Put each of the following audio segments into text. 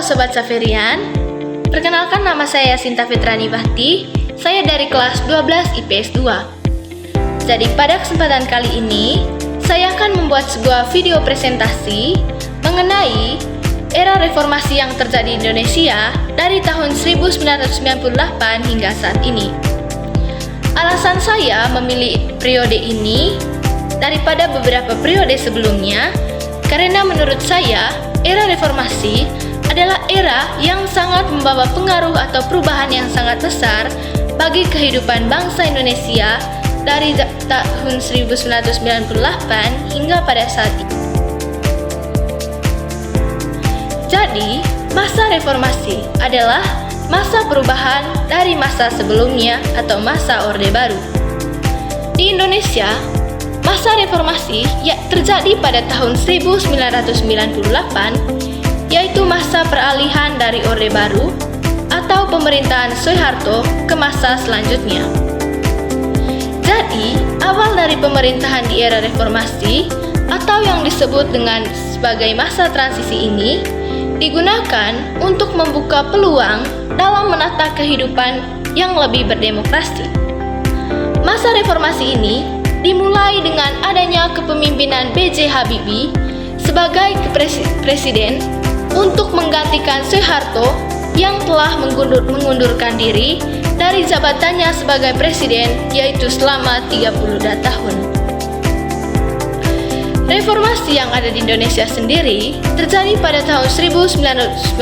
Sobat Saferian, perkenalkan nama saya Sinta Fitrani Bahti, saya dari kelas 12 IPS 2. Jadi pada kesempatan kali ini, saya akan membuat sebuah video presentasi mengenai era reformasi yang terjadi di Indonesia dari tahun 1998 hingga saat ini. Alasan saya memilih periode ini daripada beberapa periode sebelumnya, karena menurut saya, era reformasi adalah era yang sangat membawa pengaruh atau perubahan yang sangat besar bagi kehidupan bangsa Indonesia dari tahun 1998 hingga pada saat ini. Jadi, masa reformasi adalah masa perubahan dari masa sebelumnya atau masa Orde Baru. Di Indonesia, masa reformasi terjadi pada tahun 1998, yaitu masa peralihan dari Orde Baru atau pemerintahan Soeharto ke masa selanjutnya. Jadi, awal dari pemerintahan di era reformasi atau yang disebut dengan sebagai masa transisi ini digunakan untuk membuka peluang dalam menata kehidupan yang lebih berdemokrasi. Masa reformasi ini dimulai dengan adanya kepemimpinan B.J. Habibie sebagai presiden untuk menggantikan Soeharto yang telah mengundurkan diri dari jabatannya sebagai presiden, yaitu selama 32 tahun. Reformasi yang ada di Indonesia sendiri terjadi pada tahun 1998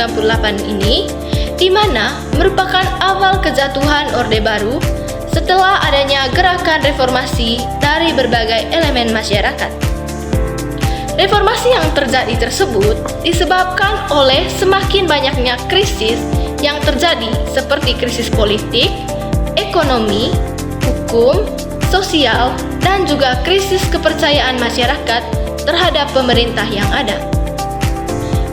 ini, di mana merupakan awal kejatuhan Orde Baru setelah adanya gerakan reformasi dari berbagai elemen masyarakat. Reformasi yang terjadi tersebut disebabkan oleh semakin banyaknya krisis yang terjadi seperti krisis politik, ekonomi, hukum, sosial, dan juga krisis kepercayaan masyarakat terhadap pemerintah yang ada.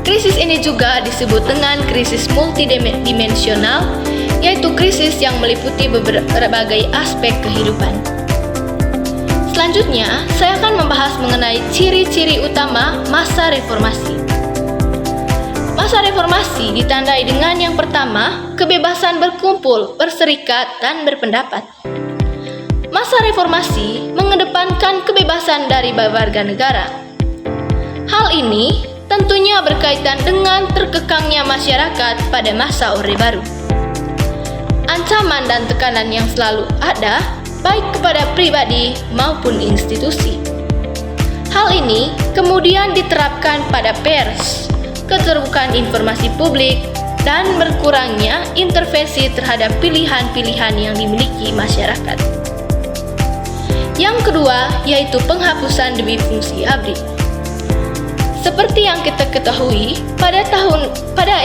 Krisis ini juga disebut dengan krisis multidimensional, yaitu krisis yang meliputi berbagai aspek kehidupan. Selanjutnya, saya akan membahas mengenai ciri-ciri utama masa reformasi. Masa reformasi ditandai dengan yang pertama, kebebasan berkumpul, berserikat, dan berpendapat. Masa reformasi mengedepankan kebebasan dari warga negara. Hal ini tentunya berkaitan dengan terkekangnya masyarakat pada masa Orde Baru. Ancaman dan tekanan yang selalu ada baik kepada pribadi maupun institusi. Hal ini kemudian diterapkan pada pers, keterbukaan informasi publik, dan berkurangnya intervensi terhadap pilihan-pilihan yang dimiliki masyarakat. Yang kedua, yaitu penghapusan dwi fungsi ABRI. Seperti yang kita ketahui, pada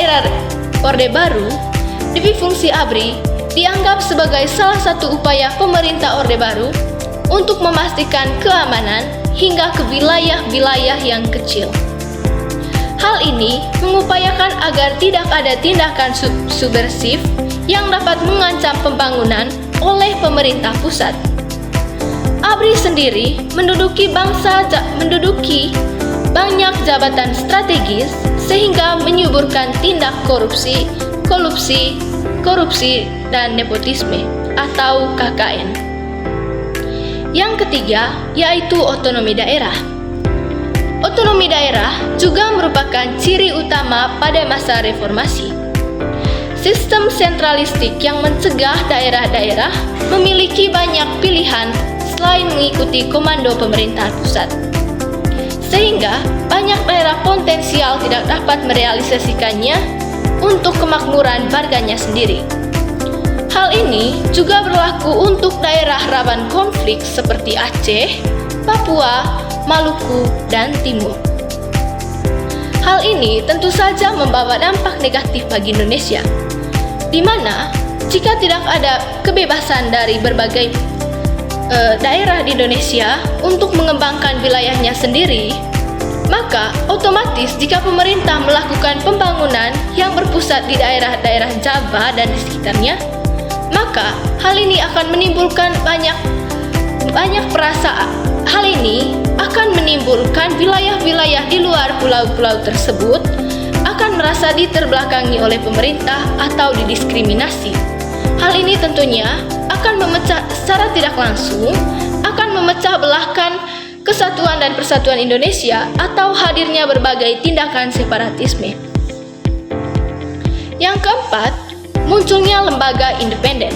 era Orde Baru, dwi fungsi ABRI dianggap sebagai salah satu upaya pemerintah Orde Baru untuk memastikan keamanan hingga ke wilayah-wilayah yang kecil. Hal ini mengupayakan agar tidak ada tindakan subversif yang dapat mengancam pembangunan oleh pemerintah pusat. ABRI sendiri menduduki banyak jabatan strategis sehingga menyuburkan tindak korupsi, dan nepotisme atau KKN. Yang ketiga, yaitu otonomi daerah. Otonomi daerah juga merupakan ciri utama pada masa reformasi. Sistem sentralistik yang mencegah daerah-daerah memiliki banyak pilihan selain mengikuti komando pemerintahan pusat. Sehingga banyak daerah potensial tidak dapat merealisasikannya untuk kemakmuran warganya sendiri. Hal ini juga berlaku untuk daerah rawan konflik seperti Aceh, Papua, Maluku, dan Timur. Hal ini tentu saja membawa dampak negatif bagi Indonesia, di mana jika tidak ada kebebasan dari berbagai daerah di Indonesia untuk mengembangkan wilayahnya sendiri, maka otomatis jika pemerintah melakukan pembangunan yang berpusat di daerah-daerah Jawa dan di sekitarnya, maka hal ini akan menimbulkan banyak perasaan. Hal ini akan menimbulkan wilayah-wilayah di luar pulau-pulau tersebut akan akan merasa diterbelakangi oleh pemerintah atau didiskriminasi. Hal ini tentunya akan secara tidak langsung akan memecah belahkan kesatuan dan persatuan Indonesia atau hadirnya berbagai tindakan separatisme. Yang keempat, munculnya lembaga independen.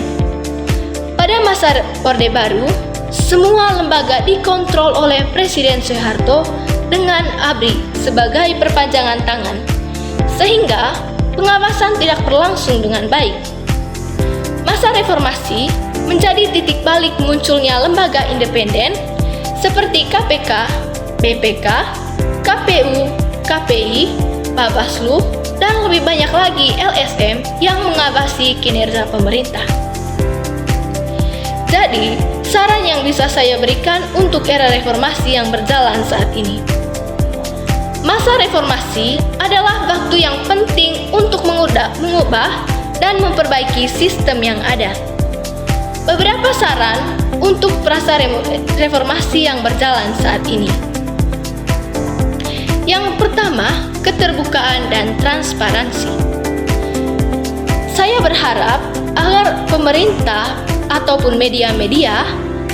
Pada masa Orde Baru, semua lembaga dikontrol oleh Presiden Soeharto dengan ABRI sebagai perpanjangan tangan, sehingga pengawasan tidak berlangsung dengan baik. Masa reformasi menjadi titik balik munculnya lembaga independen seperti KPK, BPK, KPU, KPI, Bawaslu, dan lebih banyak lagi LSM yang mengawasi kinerja pemerintah. Jadi, saran yang bisa saya berikan untuk era reformasi yang berjalan saat ini. Masa reformasi adalah waktu yang penting untuk mengubah dan memperbaiki sistem yang ada. Beberapa saran untuk masa reformasi yang berjalan saat ini. Yang pertama, keterbukaan dan transparansi. Saya berharap agar pemerintah ataupun media-media,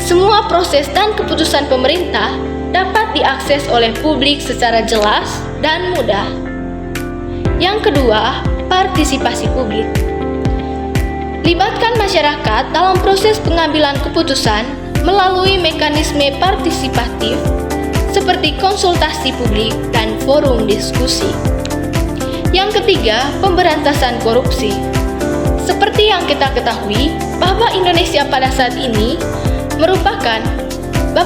semua proses dan keputusan pemerintah dapat diakses oleh publik secara jelas dan mudah. Yang kedua, partisipasi publik. Libatkan masyarakat dalam proses pengambilan keputusan melalui mekanisme partisipatif seperti konsultasi publik dan forum diskusi. Yang ketiga, pemberantasan korupsi. Seperti yang kita ketahui, bahwa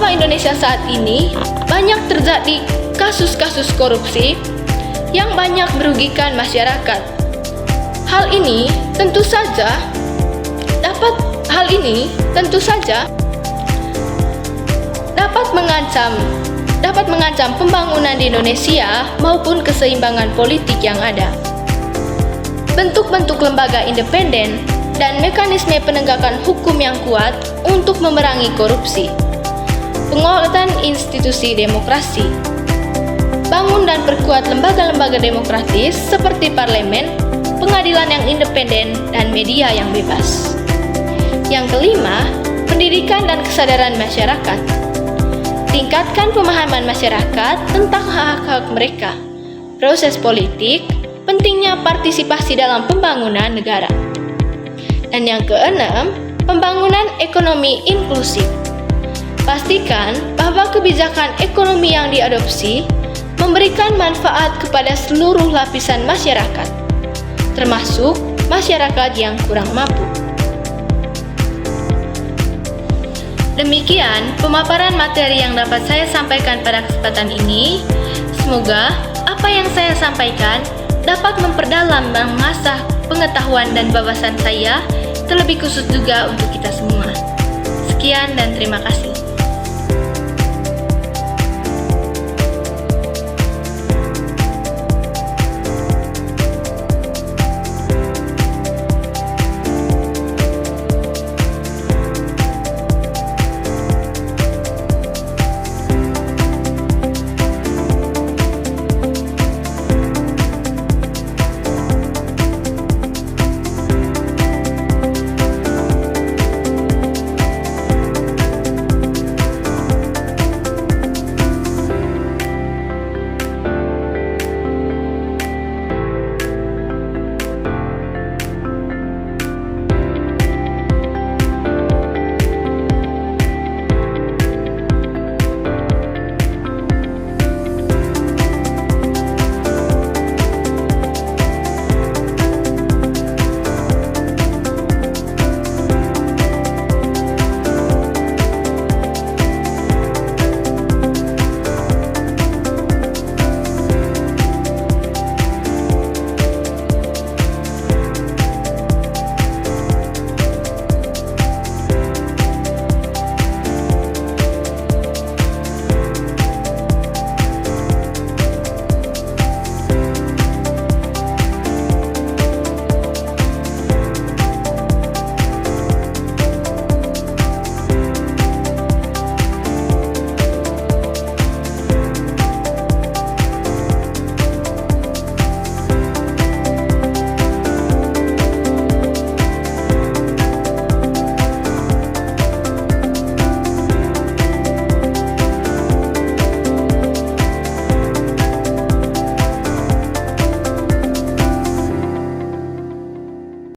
Indonesia saat ini banyak terjadi kasus-kasus korupsi yang banyak merugikan masyarakat. Hal ini tentu saja dapat mengancam pembangunan di Indonesia maupun keseimbangan politik yang ada. Bentuk-bentuk lembaga independen dan mekanisme penegakan hukum yang kuat untuk memerangi korupsi. Penguatan institusi demokrasi. Bangun dan perkuat lembaga-lembaga demokratis seperti parlemen, pengadilan yang independen, dan media yang bebas. Yang kelima, pendidikan dan kesadaran masyarakat. Tingkatkan pemahaman masyarakat tentang hak-hak mereka. Proses politik, pentingnya partisipasi dalam pembangunan negara. Dan yang keenam, pembangunan ekonomi inklusif. Pastikan bahwa kebijakan ekonomi yang diadopsi memberikan manfaat kepada seluruh lapisan masyarakat, termasuk masyarakat yang kurang mampu. Demikian pemaparan materi yang dapat saya sampaikan pada kesempatan ini. Semoga apa yang saya sampaikan dapat memperdalam dan mengasah pengetahuan dan wawasan saya, terlebih khusus juga untuk kita semua. Sekian dan terima kasih.